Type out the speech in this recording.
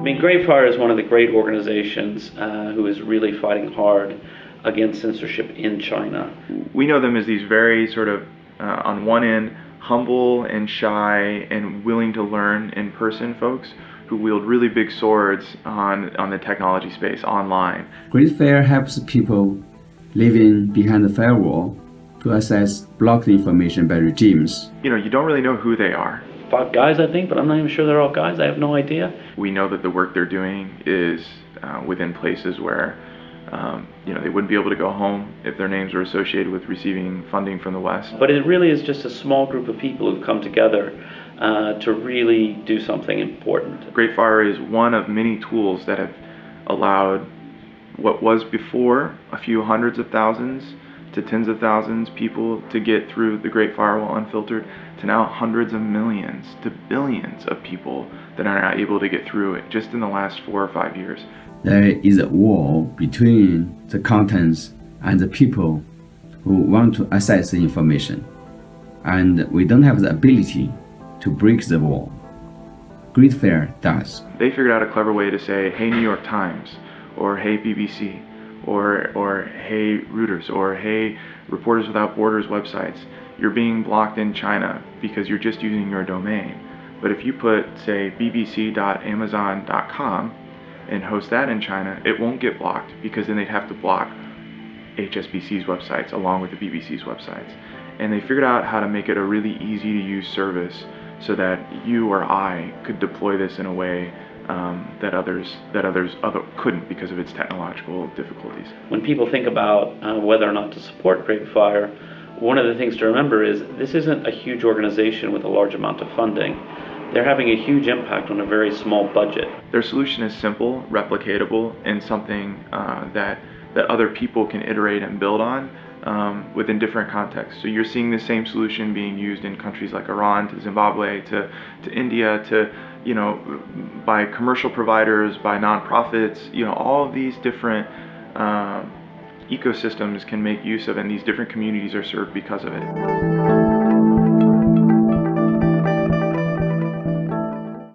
mean, GreatFire is one of the great organizations who is really fighting hard against censorship in China. We know them as these very sort of, on one end, humble and shy and willing to learn in person folks who wield really big swords on the technology space online. GreatFire helps people living behind the firewall to access blocked information by regimes. You know, you don't really know who they are. 5 guys, I think, but I'm not even sure they're all guys. I have no idea. We know that the work they're doing is within places where you know, they wouldn't be able to go home if their names were associated with receiving funding from the West. But it really is just a small group of people who've come together to really do something important. GreatFire is one of many tools that have allowed what was before a few hundreds of thousands to tens of thousands people to get through the Great Firewall unfiltered, to now hundreds of millions to billions of people that are now able to get through it just in the last 4 or 5 years. There is a wall between the contents and the people who want to access the information, and we don't have the ability to break the wall. GreatFire does. They figured out a clever way to say, hey New York Times, or hey BBC, or hey Reuters, or hey Reporters Without Borders websites, you're being blocked in China because you're just using your domain. But if you put, say, bbc.amazon.com and host that in China, it won't get blocked, because then they'd have to block HSBC's websites along with the BBC's websites. And they figured out how to make it a really easy to use service so that you or I could deploy this in a way that others couldn't because of its technological difficulties. When people think about whether or not to support GreatFire, one of the things to remember is this isn't a huge organization with a large amount of funding. They're having a huge impact on a very small budget. Their solution is simple, replicatable, and something that other people can iterate and build on within different contexts. So you're seeing the same solution being used in countries like Iran, to Zimbabwe, to India, to, you know, by commercial providers, by nonprofits. You know, all of these different ecosystems can make use of, and these different communities are served because of it.